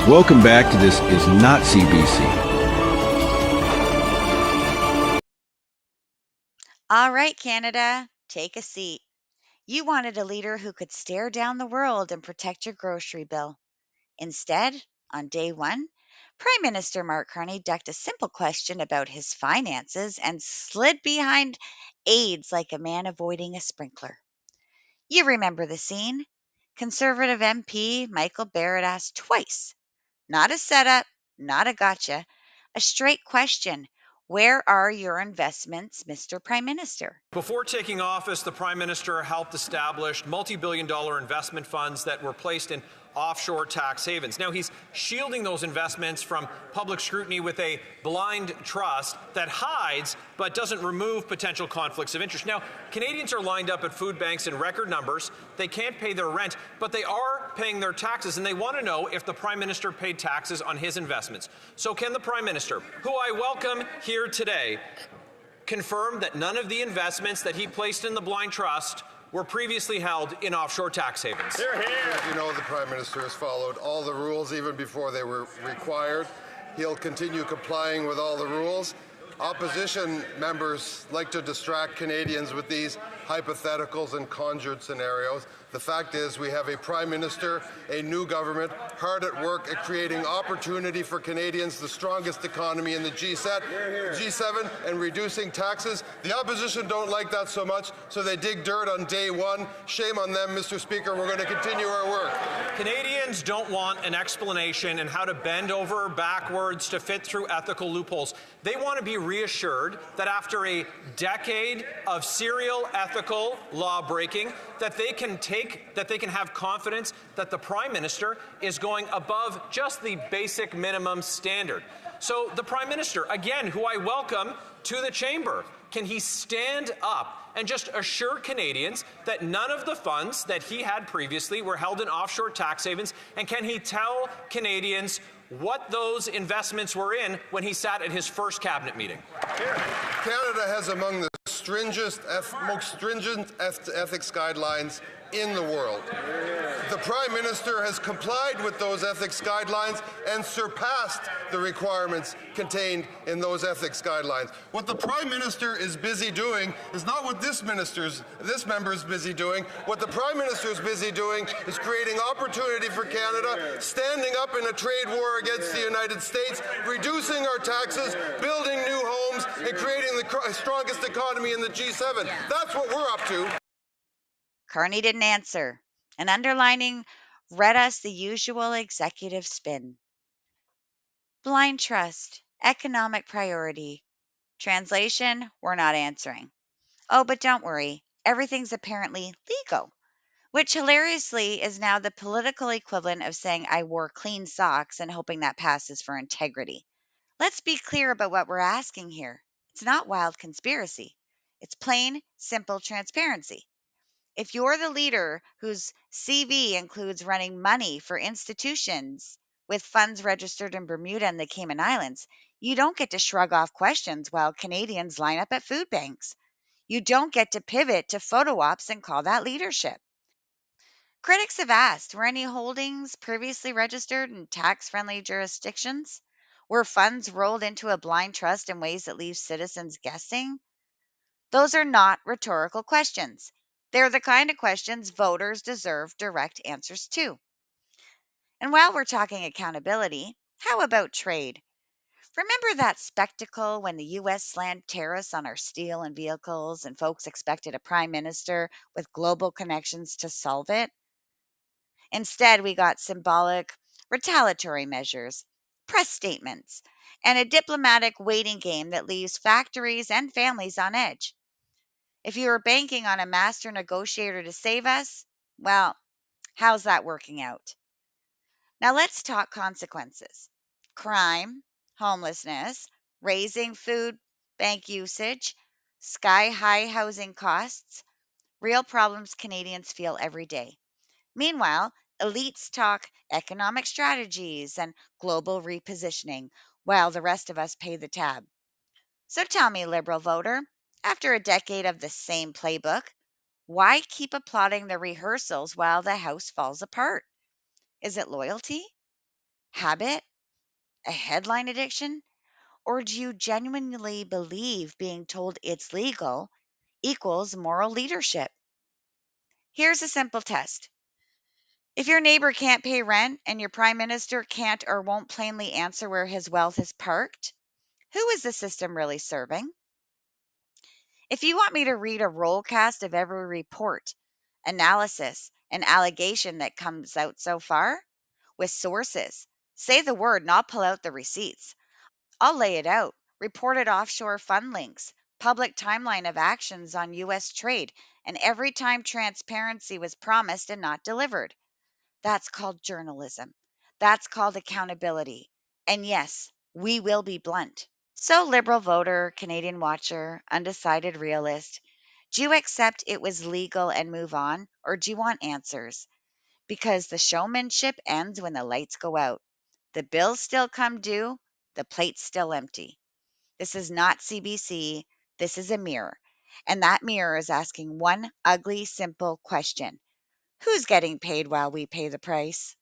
Welcome back to This Is Not CBC. All right, Canada, take a seat. You wanted a leader who could stare down the world and protect your grocery bill. Instead, on day one, Prime Minister Mark Carney ducked a simple question about his finances and slid behind aides like a man avoiding a sprinkler. You remember the scene? Conservative MP Michael Barrett asked twice, not a setup, not a gotcha, a straight question. Where are your investments, Mr. Prime Minister? Before taking office, the Prime Minister helped establish multi-billion-dollar investment funds that were placed in offshore tax havens. Now he's shielding those investments from public scrutiny with a blind trust that hides but doesn't remove potential conflicts of interest. Now, Canadians are lined up at food banks in record numbers. They can't pay their rent, but they are paying their taxes, and they want to know if the Prime Minister paid taxes on his investments. So can the Prime Minister, who I welcome here today, confirm that none of the investments that he placed in the blind trust were previously held in offshore tax havens? Hear, hear. As you know, the Prime Minister has followed all the rules even before they were required. He'll continue complying with all the rules. Opposition members like to distract Canadians with these hypotheticals and conjured scenarios. The fact is we have a Prime Minister, a new government, hard at work at creating opportunity for Canadians, the strongest economy in the G7, and reducing taxes. The opposition don't like that so much, so they dig dirt on day one. Shame on them, Mr. Speaker. We're going to continue our work. Canadians don't want an explanation in how to bend over backwards to fit through ethical loopholes. They want to be reassured that after a decade of serial ethical law breaking, that they can have confidence that the Prime Minister is going above just the basic minimum standard. So the Prime Minister, again, who I welcome to the chamber, can he stand up and just assure Canadians that none of the funds that he had previously were held in offshore tax havens? And can he tell Canadians what those investments were in when he sat at his first cabinet meeting? Canada has among the most stringent ethics guidelines in the world. The Prime Minister has complied with those ethics guidelines and surpassed the requirements contained in those ethics guidelines. What the Prime Minister is busy doing is not what this member is busy doing. What the Prime Minister is busy doing is creating opportunity for Canada, standing up in a trade war against the United States, reducing our taxes, building new homes, and creating the strongest economy in the G7. That's what we're up to. Carney didn't answer, and underlining read us the usual executive spin. Blind trust, economic priority. Translation, we're not answering. Oh, but don't worry, everything's apparently legal, which hilariously is now the political equivalent of saying I wore clean socks and hoping that passes for integrity. Let's be clear about what we're asking here. It's not wild conspiracy. It's plain, simple transparency. If you're the leader whose CV includes running money for institutions with funds registered in Bermuda and the Cayman Islands, you don't get to shrug off questions while Canadians line up at food banks. You don't get to pivot to photo ops and call that leadership. Critics have asked, were any holdings previously registered in tax friendly jurisdictions? Were funds rolled into a blind trust in ways that leave citizens guessing? Those are not rhetorical questions. They're the kind of questions voters deserve direct answers to. And while we're talking accountability, how about trade? Remember that spectacle when the U.S. slammed tariffs on our steel and vehicles, and folks expected a prime minister with global connections to solve it? Instead, we got symbolic retaliatory measures, press statements, and a diplomatic waiting game that leaves factories and families on edge. If you were banking on a master negotiator to save us, well, how's that working out? Now let's talk consequences. Crime, homelessness, raising food bank usage, sky high housing costs, real problems Canadians feel every day. Meanwhile, elites talk economic strategies and global repositioning, while the rest of us pay the tab. So tell me, Liberal voter, after a decade of the same playbook, why keep applauding the rehearsals while the house falls apart? Is it loyalty? Habit? A headline addiction? Or do you genuinely believe being told it's legal equals moral leadership? Here's a simple test. If your neighbor can't pay rent and your prime minister can't or won't plainly answer where his wealth is parked, who is the system really serving? If you want me to read a roll cast of every report, analysis, and allegation that comes out so far with sources, say the word and I'll pull out the receipts. I'll lay it out, reported offshore fund links, public timeline of actions on U.S. trade, and every time transparency was promised and not delivered. That's called journalism. That's called accountability. And yes, we will be blunt. So, liberal voter, Canadian watcher, undecided realist, do you accept it was legal and move on, or do you want answers? Because the showmanship ends when the lights go out. The bills still come due, the plate's still empty. This is not CBC, this is a mirror. And that mirror is asking one ugly, simple question: who's getting paid while we pay the price?